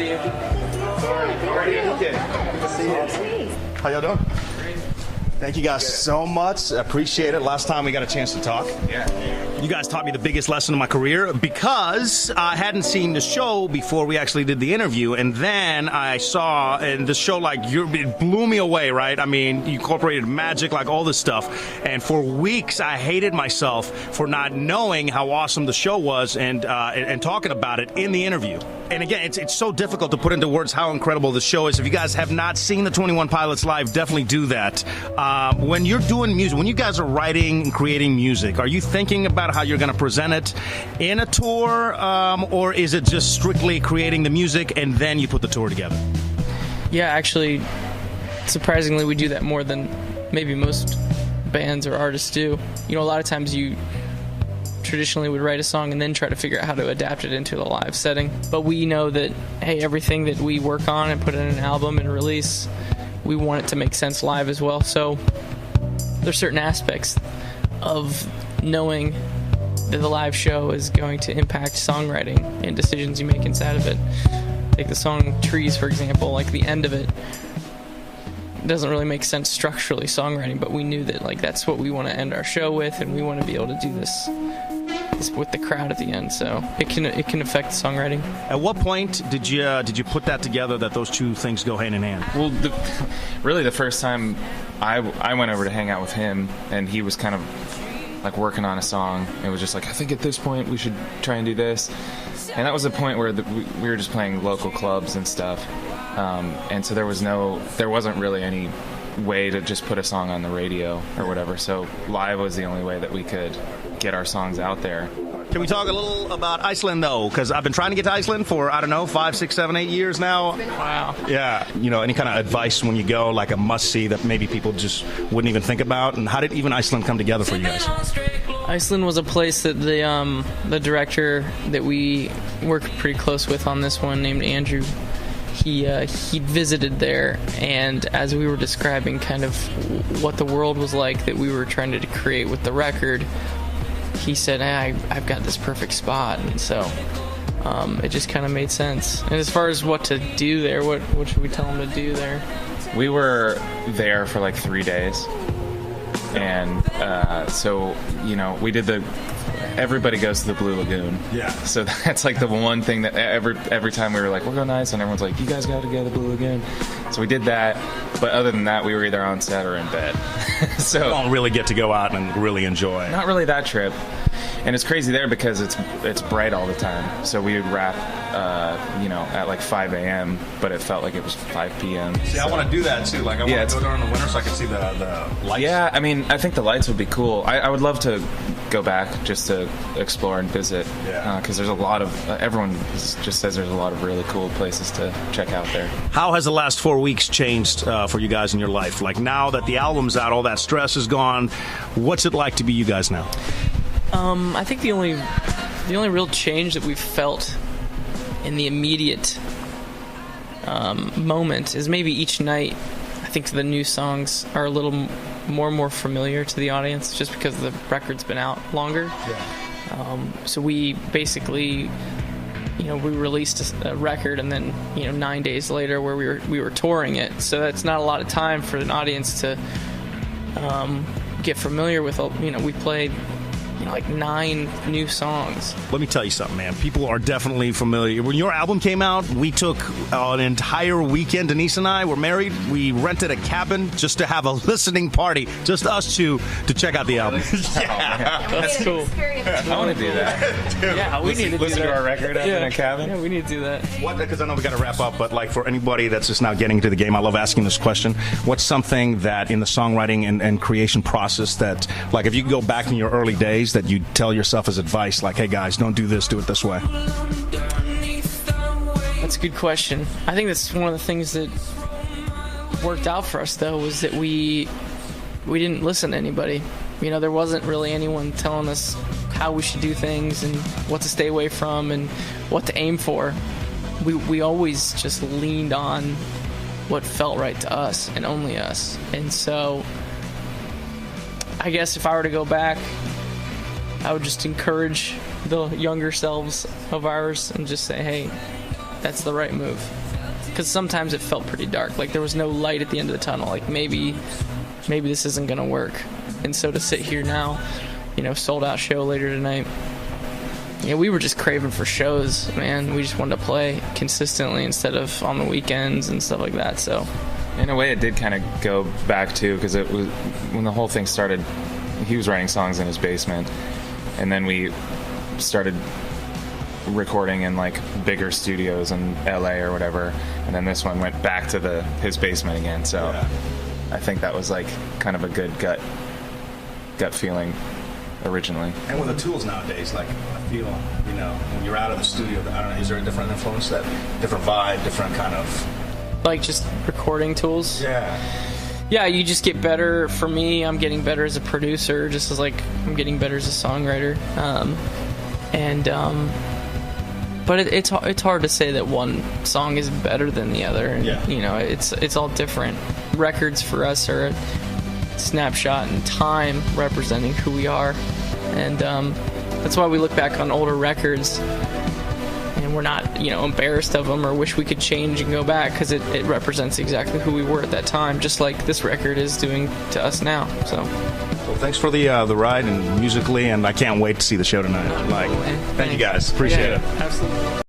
see you. Good to see you. How y'all doing? Thank you guys so much. I appreciate it. Last time we got a chance to talk. Yeah. You guys taught me the biggest lesson of my career because I hadn't seen the show before we actually did the interview, and then I saw in the show, like, it blew me away, right? I mean, you incorporated magic, like all this stuff, and for weeks I hated myself for not knowing how awesome the show was and talking about it in the interview. And again, it's so difficult to put into words how incredible the show is. If you guys have not seen the 21 Pilots live, definitely do that. When you're doing music, when you guys are writing and creating music, are you thinking about how you're going to present it in a tour, or is it just strictly creating the music and then you put the tour together? Yeah, actually, surprisingly, we do that more than maybe most bands or artists do. You know, a lot of times you traditionally would write a song and then try to figure out how to adapt it into a live setting. But we know that, hey, everything that we work on and put in an album and release, we want it to make sense live as well. So there's certain aspects of knowing that the live show is going to impact songwriting and decisions you make inside of it. Take the song Trees, for example, like the end of it doesn't really make sense structurally songwriting, but we knew that, like, that's what we want to end our show with, and we want to be able to do this with the crowd at the end, so it can affect the songwriting. At what point did you put that together, that those two things go hand in hand? Well, really the first time I went over to hang out with him, and he was kind of like working on a song. It was just like, I think at this point we should try and do this. And that was the point where we were just playing local clubs and stuff. And so there wasn't really any way to just put a song on the radio or whatever. So live was the only way that we could get our songs out there. Can we talk a little about Iceland, though? Because I've been trying to get to Iceland for, 5, 6, 7, 8 years now. Wow. Yeah. You know, any kind of advice when you go, like a must-see that maybe people just wouldn't even think about? And how did even Iceland come together for you guys? Iceland was a place that the director that we work pretty close with on this one, named Andrew, he visited there, and as we were describing kind of what the world was like that we were trying to create with the record, he said, hey, I've got this perfect spot. And so it just kind of made sense. And as far as what to do there, what should we tell them to do there? We were there for like 3 days, and so, you know, we did everybody goes to the Blue Lagoon. Yeah. So that's like the one thing that every time we were like, we're going to Iceland, everyone's like, you guys got to go to the Blue Lagoon. So we did that, but other than that, we were either on set or in bed. So you don't really get to go out and really enjoy. Not really that trip. And it's crazy there because it's bright all the time. So we would wrap, at like 5 a.m., but it felt like it was 5 p.m. See, I want to do that too. Like, I want to go during the winter so I can see the lights. Yeah, I mean, I think the lights would be cool. I would love to go back just to explore and visit. Yeah. Because there's a lot of, everyone just says there's a lot of really cool places to check out there. How has the last 4 weeks changed for you guys in your life? Like, now that the album's out, all that stress is gone, what's it like to be you guys now? I think the only real change that we've felt in the immediate moment is maybe each night. I think the new songs are a little more and more familiar to the audience, just because the record's been out longer. Yeah. So we basically, we released a record, and then 9 days later, where we were touring it. So that's not a lot of time for an audience to get familiar with. We played like 9 new songs. Let me tell you something, man. People are definitely familiar. When your album came out, we took an entire weekend. Denise and I were married. We rented a cabin just to have a listening party, just us two, to check out the album. Yeah, that's cool. I want to do that. Yeah, we need to listen to our record up in a cabin. Yeah, we need to do that. Because I know we got to wrap up, but like for anybody that's just now getting into the game, I love asking this question. What's something that in the songwriting and creation process that, like, if you could go back in your early days, that you tell yourself as advice, like, hey guys, don't do this, do it this way? That's a good question. I think that's one of the things that worked out for us, though, was that we didn't listen to anybody. There wasn't really anyone telling us how we should do things and what to stay away from and what to aim for. We always just leaned on what felt right to us and only us. And so I guess if I were to go back, I would just encourage the younger selves of ours and just say, hey, that's the right move. Because sometimes it felt pretty dark. Like there was no light at the end of the tunnel. Like maybe this isn't gonna work. And so to sit here now, sold out show later tonight. We were just craving for shows, man. We just wanted to play consistently instead of on the weekends and stuff like that. So in a way, it did kind of go back to, because it was when the whole thing started. He was writing songs in his basement, and then we started recording in like bigger studios in LA or whatever, and then this one went back to his basement again. So yeah. I think that was like kind of a good gut feeling originally. And with the tools nowadays, like I feel, when you're out of the studio, I don't know, is there a different influence, that different vibe, different kind of like just recording tools? Yeah, you just get better. For me, I'm getting better as a producer, just as like I'm getting better as a songwriter. But it's hard to say that one song is better than the other. And, it's all different. Records for us are a snapshot in time representing who we are, and that's why we look back on older records and we're not embarrassed of them or wish we could change and go back, because it represents exactly who we were at that time, just like this record is doing to us now. So well, thanks for the ride and musically, and I can't wait to see the show tonight. Thank you guys, appreciate it. Absolutely.